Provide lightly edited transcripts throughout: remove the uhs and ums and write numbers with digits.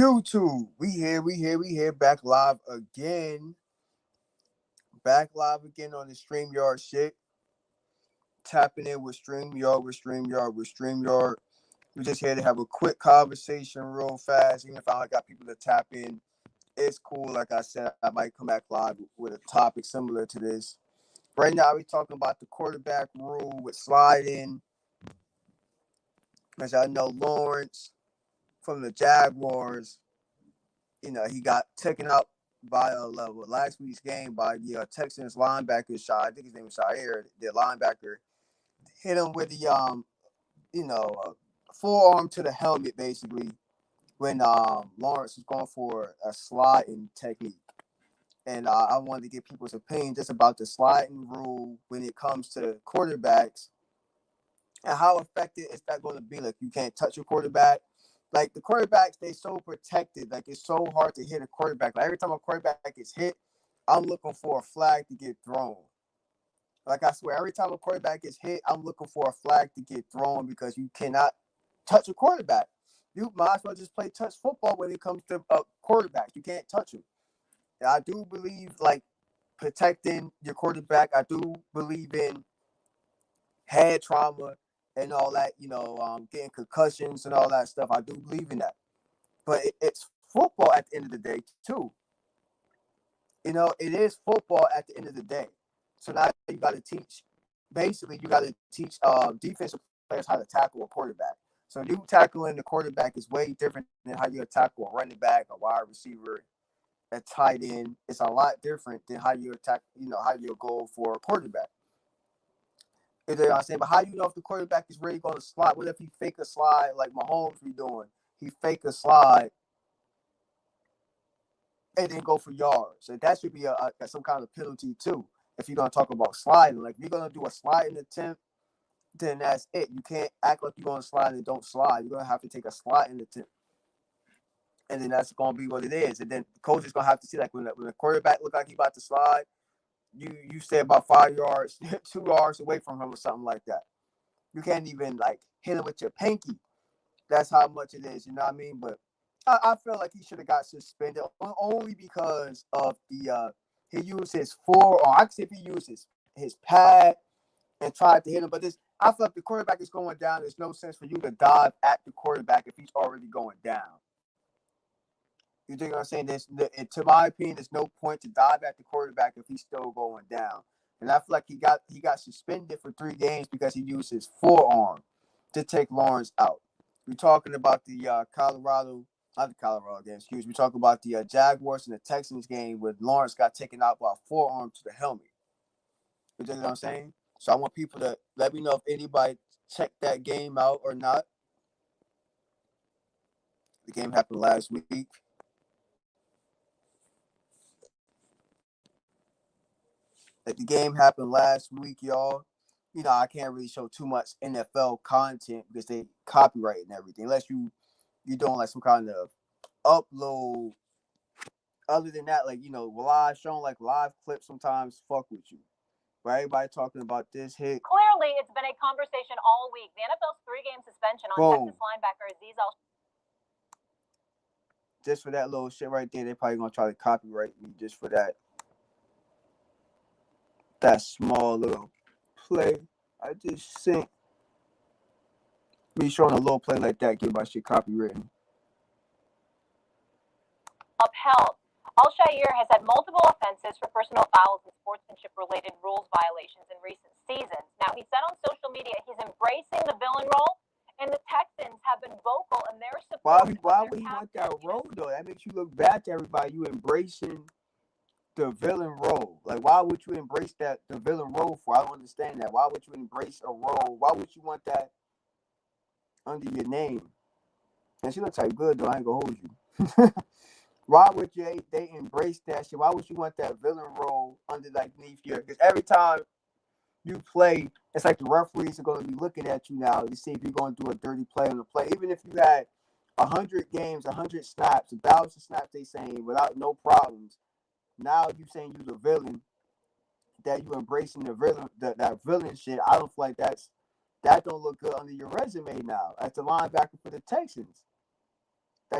YouTube. We here, back live again. Back live again on the StreamYard shit. Tapping in with StreamYard. We're just here to have a quick conversation real fast. Even if I got people to tap in, it's cool. Like I said, I might come back live with a topic similar to this. Right now, we're talking about the quarterback rule with sliding. As I know, Lawrence from the Jaguars, he got taken out by a level last week's game by the Texans linebacker shot. I think his name is Shair, the linebacker, hit him with the forearm to the helmet basically when Lawrence was going for a sliding technique. And I wanted to get people's opinion just about the sliding rule when it comes to quarterbacks and how effective is that going to be. Like, you can't touch your quarterback. Like, the quarterbacks, they so protected. Like, it's so hard to hit a quarterback. Like, every time a quarterback is hit, I'm looking for a flag to get thrown. Like, I swear, every time a quarterback is hit, I'm looking for a flag to get thrown because you cannot touch a quarterback. You might as well just play touch football when it comes to quarterbacks. You can't touch them. And I do believe, like, protecting your quarterback. I do believe in head trauma and all that, getting concussions and all that stuff. I do believe in that. But it's football at the end of the day, too. It is football at the end of the day. So now you got to teach, basically, defensive players how to tackle a quarterback. So you tackling the quarterback is way different than how you tackle a running back, a wide receiver, a tight end. It's a lot different than how you attack, how you go for a quarterback. You know what I'm saying? But how you know if the quarterback is really going to slide? What if he fake a slide like Mahomes be doing? He fake a slide and then go for yards. So that should be some kind of penalty too. If you're going to talk about sliding, like if you're going to do a sliding attempt, then that's it. You can't act like you're going to slide and don't slide. You're going to have to take a sliding attempt. And then that's going to be what it is. And then the coach is going to have to see, like when the quarterback look like he's about to slide, you stay about 5 yards, 2 yards away from him or something like that. You can't even like hit him with your pinky. That's how much it is, you know what I mean? But I feel like he should have got suspended only because of he used his forearm. I can see if he used his pad and tried to hit him, but I feel like the quarterback is going down. There's no sense for you to dive at the quarterback if he's already going down. You think what I'm saying? To my opinion, there's no point to dive at the quarterback if he's still going down. And I feel like he got suspended for 3 games because he used his forearm to take Lawrence out. We're talking about the not the Colorado game, excuse me. We're talking about the Jaguars and the Texans game where Lawrence got taken out by a forearm to the helmet. You think what I'm saying? So I want people to let me know if anybody checked that game out or not. The game happened last week. The game happened last week, y'all. I can't really show too much NFL content because they copyright and everything. Unless you're doing like some kind of upload. Other than that, like, live showing like live clips sometimes fuck with you. But everybody talking about this hit. Clearly, it's been a conversation all week. The NFL's 3-game suspension on Texas linebacker Azeez Al. Just for that little shit right there, they're probably gonna try to copyright me just for that. That small little play I just sent. Me showing a little play like that, get my shit copywritten. Upheld. Al-Shair has had multiple offenses for personal fouls and sportsmanship-related rules violations in recent seasons. Now, he said on social media he's embracing the villain role, and the Texans have been vocal in their support. Why would he want that role, though? That makes you look bad to everybody. You embracing the villain role. Like, why would you embrace the villain role for? I don't understand that. Why would you embrace a role? Why would you want that under your name? And she looks like good, though. I ain't gonna hold you. Why would they embrace that shit? Why would you want that villain role underneath you? Because every time you play, it's like the referees are going to be looking at you now to see if you're going to do a dirty play on the play. Even if you had 100 games, 100 snaps, 1,000 snaps, they saying without no problems. Now you saying you the villain, that you embracing the villain, that villain shit. I don't feel like that don't look good under your resume now as the linebacker for the Texans.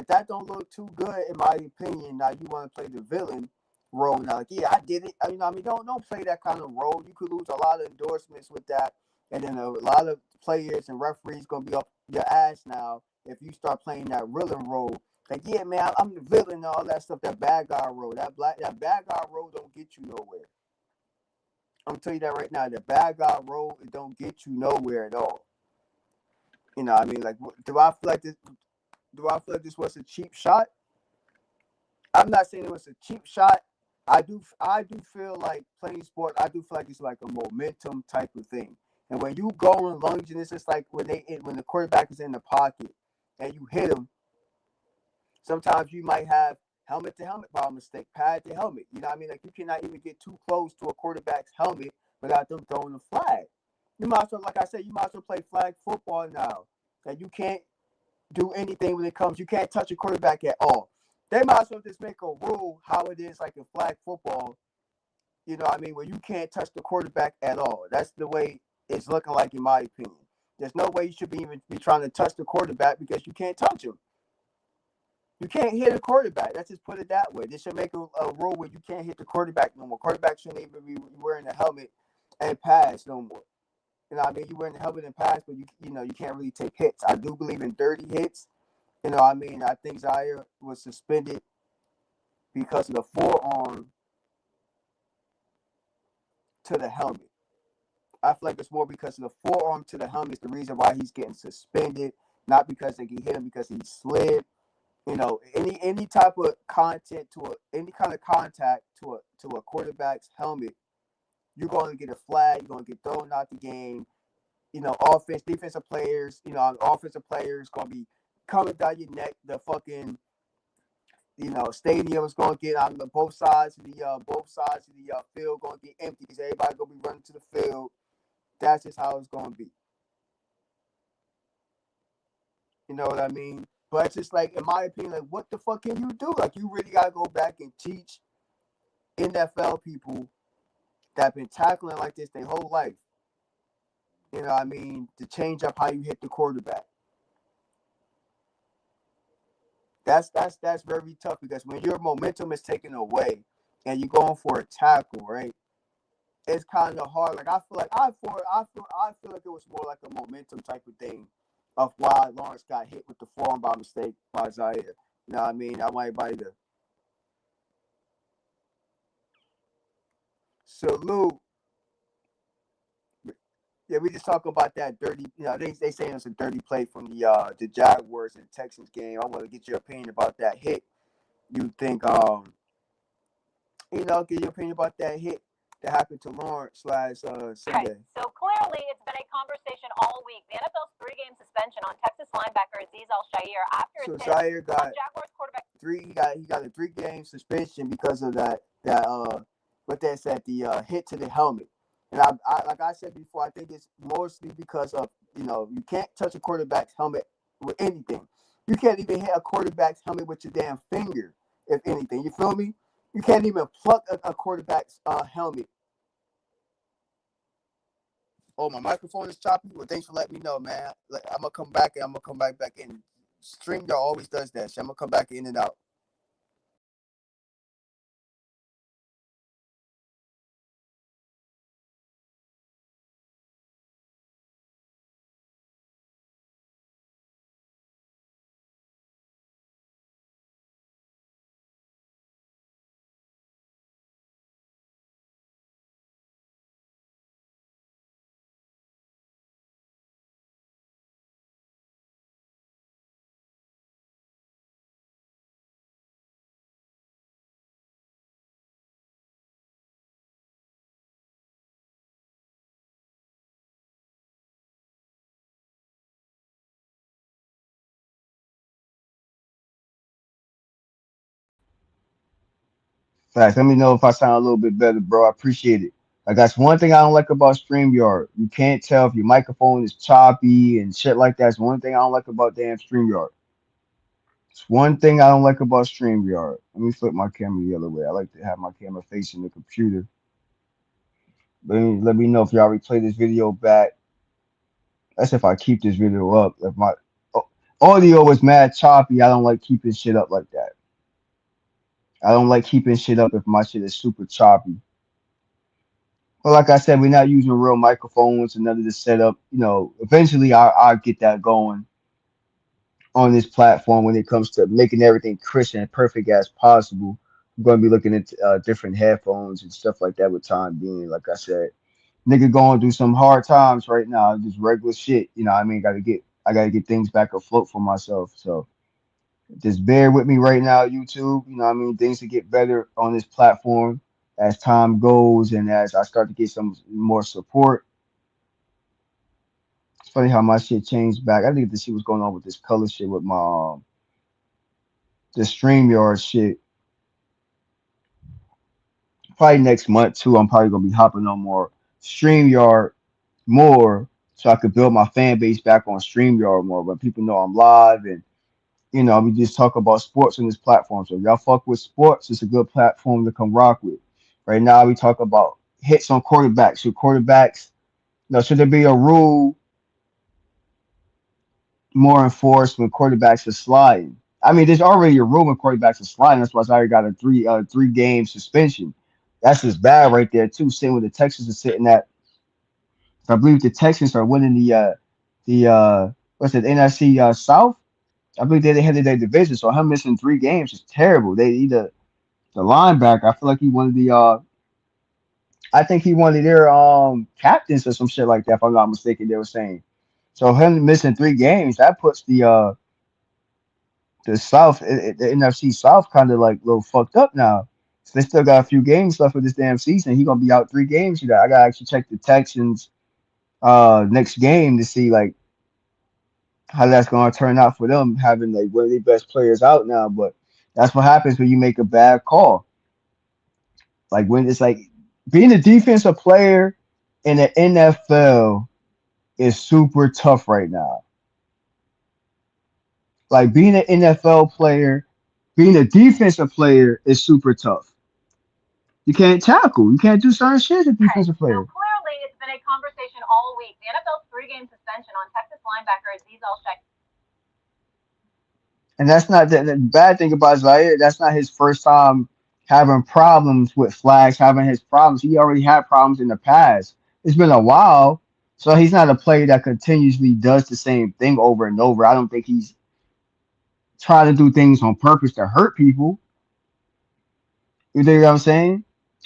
that don't look too good in my opinion. Now you want to play the villain role. Now, like, yeah, I did it. I mean, don't play that kind of role. You could lose a lot of endorsements with that, and then a lot of players and referees gonna be up your ass now if you start playing that villain role. Like, yeah, man, I'm the villain and all that stuff. That bad guy role, that bad guy role don't get you nowhere. I'm gonna tell you that right now. The bad guy role, it don't get you nowhere at all. You know, what I mean, like, do I feel like this? Do I feel like this was a cheap shot? I'm not saying it was a cheap shot. I do feel like playing sport. I do feel like it's like a momentum type of thing. And when you go and lunge, and it's just like when the quarterback is in the pocket and you hit him. Sometimes you might have helmet to helmet by mistake, pad to helmet. You know what I mean? Like you cannot even get too close to a quarterback's helmet without them throwing the flag. You might as well, like I said, you might as well play flag football now. And you can't do anything when it comes. You can't touch a quarterback at all. They might as well just make a rule how it is like in flag football. You know what I mean? Where you can't touch the quarterback at all. That's the way it's looking like in my opinion. There's no way you should be even be trying to touch the quarterback because you can't touch him. You can't hit a quarterback. Let's just put it that way. They should make a rule where you can't hit the quarterback no more. Quarterback shouldn't even be wearing a helmet and pads no more. You know what I mean? You wearing the helmet and pads, but you can't really take hits. I do believe in dirty hits. You know what I mean? I think Zaire was suspended because of the forearm to the helmet. I feel like it's more because of the forearm to the helmet is the reason why he's getting suspended, not because they hit him because he slid. You know, any type of content any kind of contact to a quarterback's helmet, you're going to get a flag. You're going to get thrown out the game. You know, defensive players. You know, offensive players going to be coming down your neck. The fucking stadium is going to get on the both sides of the field going to get empty because everybody going to be running to the field. That's just how it's going to be. You know what I mean? But it's just like, in my opinion, like, what the fuck can you do? Like, you really got to go back and teach NFL people that have been tackling like this their whole life. You know what I mean? To change up how you hit the quarterback. That's very tough because when your momentum is taken away and you're going for a tackle, right? It's kind of hard. Like I feel like it was more like a momentum type of thing of why Lawrence got hit with the forearm by mistake by Zaire. You know what I mean? I want everybody to salute. Yeah, we just talking about that dirty. You know, they saying it's a dirty play from the Jaguars and Texans game. I want to get your opinion about that hit. You think get your opinion about that hit that happened to Lawrence last Right. Sunday. So clearly, it's been a conversation all week. The NFL's three-game suspension on Texas linebacker Aziz Al-Shaair after So his hit Zaire on got Jaguars quarterback. he got a 3-game suspension because of that what they said the hit to the helmet. And I like I said before, I think it's mostly because of you can't touch a quarterback's helmet with anything. You can't even hit a quarterback's helmet with your damn finger, if anything. You feel me? You can't even pluck a quarterback's helmet. Oh, my microphone is choppy. Well, thanks for letting me know, man. I'm gonna come back and I'm gonna come back in. StreamYard always does that. So I'm gonna come back in and out. Facts. Let me know if I sound a little bit better, bro. I appreciate it. Like that's one thing I don't like about StreamYard. You can't tell if your microphone is choppy and shit like that. It's one thing I don't like about damn StreamYard. It's one thing I don't like about StreamYard. Let me flip my camera the other way. I like to have my camera facing the computer. Let me know if y'all replay this video back. That's if I keep this video up. If my oh, Audio is mad choppy. I don't like keeping shit up like that. I don't like keeping shit up if my shit is super choppy. But like I said, we're not using real microphones and none of this setup. Eventually I'll get that going on this platform when it comes to making everything crisp and perfect as possible. I'm going to be looking at different headphones and stuff like that with time being. Like I said, nigga going through some hard times right now, just regular shit. I mean, I gotta get things back afloat for myself. So just bear with me right now, YouTube. I mean, things to get better on this platform as time goes and as I start to get some more support. It's funny how my shit changed back. I think to see what's going on with this color shit with my the StreamYard shit. Probably next month too. I'm probably gonna be hopping on more StreamYard more so I could build my fan base back on StreamYard more. But people know I'm live and we just talk about sports on this platform. So if y'all fuck with sports, it's a good platform to come rock with. Right now we talk about hits on quarterbacks. Should quarterbacks, should there be a rule more enforced when quarterbacks are sliding? I mean, there's already a rule when quarterbacks are sliding. That's why it's already got a three game suspension. That's just bad right there too. Sitting with the Texans are sitting at, I believe the Texans are winning the what's it NFC South. I believe they're the head of their division. So him missing 3 games is terrible. They either the linebacker. I feel like he one of the I think he one of their captains or some shit like that. If I'm not mistaken, they were saying. So him missing 3 games, that puts the South, the NFC South, kind of like a little fucked up now. So they still got a few games left of this damn season. He gonna be out 3 games. I gotta actually check the Texans next game to see like how that's gonna turn out for them having like one of their best players out now. But that's what happens when you make a bad call. Like when it's like being a defensive player in the NFL is super tough right now. Like being an NFL player, being a defensive player is super tough. You can't tackle. You can't do certain shit as a Okay, defensive so player. clearly it's been a conversation all week. The NFL's 3-game suspension on Texas linebacker Aziz Al-Shek. And that's not the bad thing about Zaire. That's not his first time having problems with flags, having his problems. He already had problems in the past. It's been a while. So he's not a player that continuously does the same thing over and over. I don't think he's trying to do things on purpose to hurt people. You know what I'm saying?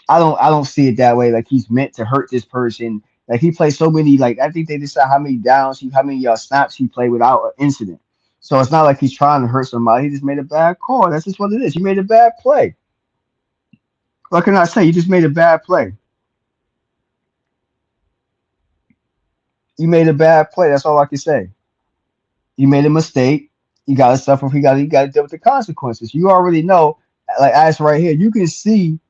I don't see it that way. Like he's meant to hurt this person. Like he plays so many. Like I think they decide how many downs, how many snaps he played without an incident. So it's not like he's trying to hurt somebody. He just made a bad call. That's just what it is. You made a bad play. What can I say? You just made a bad play. You made a bad play. That's all I can say. You made a mistake. You got to suffer. You got to deal with the consequences. You already know. Like as right here, you can see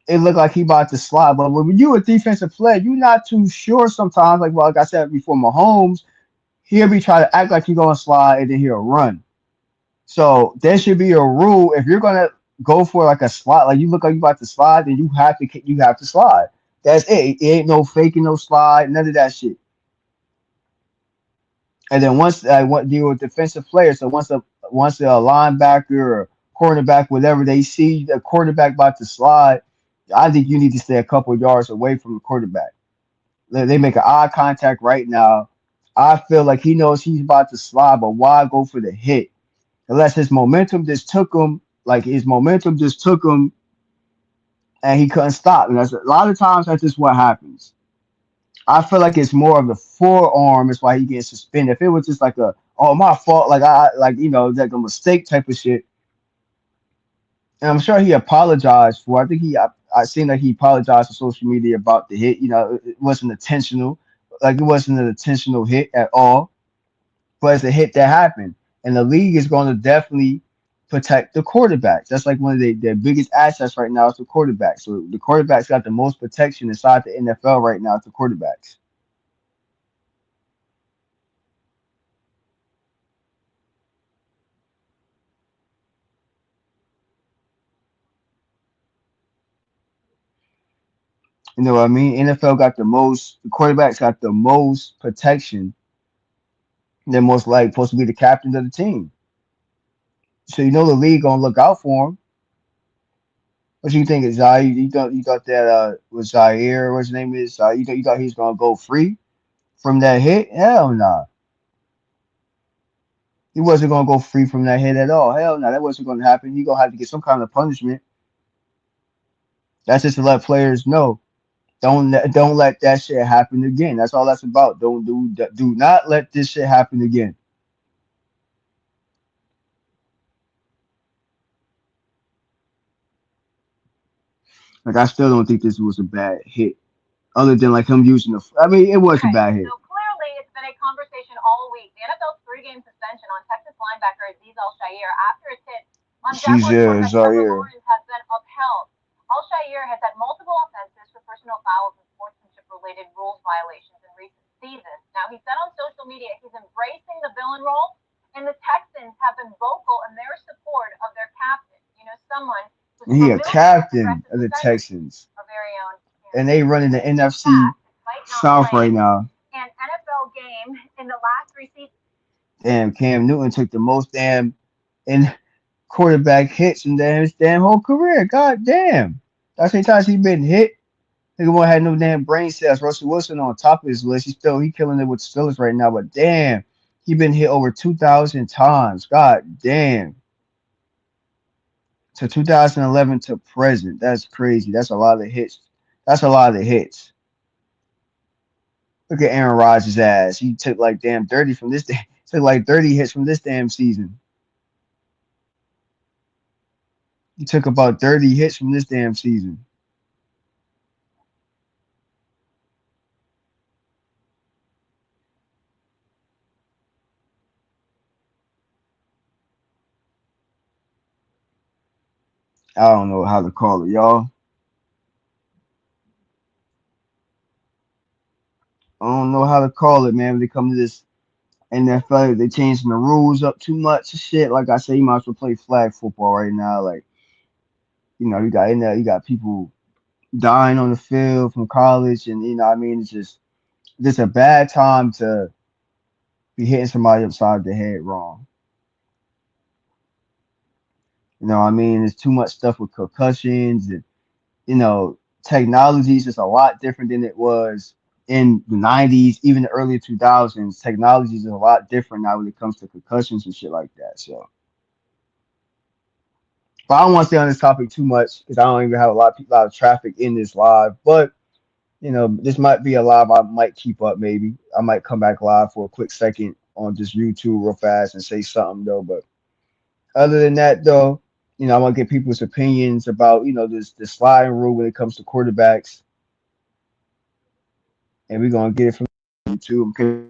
it looked like he about to slide. But when you a defensive player, you're not too sure sometimes. Like I said before, Mahomes, he'll be trying to act like he's gonna slide and then he'll run. So there should be a rule if you're gonna go for like a slide, like you look like you about to slide, then you have to slide. That's it. It ain't no faking no slide, none of that shit. And then once I want deal with defensive players, so once a linebacker or cornerback, whatever they see the quarterback about to slide, I think you need to stay a couple of yards away from the quarterback. They make an eye contact right now. I feel like he knows he's about to slide, but why go for the hit? Unless his momentum just took him, like his momentum just took him and he couldn't stop. And that's a lot of times that's just what happens. I feel like it's more of the forearm is why he gets suspended. If it was just like a oh my fault, like I like like a mistake type of shit, and I'm sure he apologized for. I think I seen that he apologized on social media about the hit. It wasn't intentional, like it wasn't an intentional hit at all, but it's a hit that happened, and the league is going to definitely protect the quarterbacks. That's like one of their biggest assets right now is the quarterbacks. So the quarterbacks got the most protection inside the NFL right now. It's the quarterbacks. You know what I mean? NFL got the most. The quarterbacks got the most protection They're most likely supposed to be the captains of the team. So you know the league gonna look out for him. What you think, Zaire? You thought that was Zaire, what's his name is? You thought he's gonna go free from that hit? Hell nah. He wasn't gonna go free from that hit at all. Hell no, that wasn't gonna happen. He gonna have to get some kind of punishment. That's just to let players know. Don't let that shit happen again. That's all that's about. Do not let this shit happen again. Like I still don't think this was a bad hit. Other than like him using the, I mean, it was a Okay, bad so hit. clearly it's been a conversation all week. The NFL's three-game suspension on Texas linebacker Aziz Al-Shaair after his hit on Jaguars Caesar quarterback Trevor Zaire. Lawrence has been upheld. Al-Shaair has had multiple offenses for personal fouls and sportsmanship-related rules violations in recent seasons. Now, he said on social media he's embracing the villain role, and the Texans have been vocal in their support of their captain, someone who's And he a familiar with captain aggressive of the defenders. Texans, Our very own and they running the in NFC fact, despite not South right playing now. an NFL game in the last three seasons. Damn, Cam Newton took the most damn in quarterback hits in his damn whole career. God damn. That's how many times he been hit. Nigga won't had no damn brain cells. Russell Wilson on top of his list. He killing it with Steelers right now. But damn, he been hit over 2,000 times. God damn. To 2011 to present. That's crazy. That's a lot of hits. That's a lot of hits. Look at Aaron Rodgers' ass. He took like damn 30 from this day. Took like 30 hits from this damn season. He took about 30 hits from this damn season. I don't know how to call it, y'all. I don't know how to call it, man. When they come to this NFL, they changing the rules up too much and shit. Like I said, you might as well play flag football right now. Like, you got in there, you got people dying on the field from college, and what I mean, it's just a bad time to be hitting somebody upside the head wrong. I mean, there's too much stuff with concussions and technology is just a lot different than it was in the 90s, even the early 2000s. Technology is a lot different now when it comes to concussions and shit like that. So, but I don't want to stay on this topic too much because I don't even have a lot of traffic in this live. But this might be a live I might keep up. Maybe I might come back live for a quick second on just YouTube real fast and say something though. But other than that, though, I want to get people's opinions about this sliding rule when it comes to quarterbacks, and we're gonna get it from YouTube. Okay.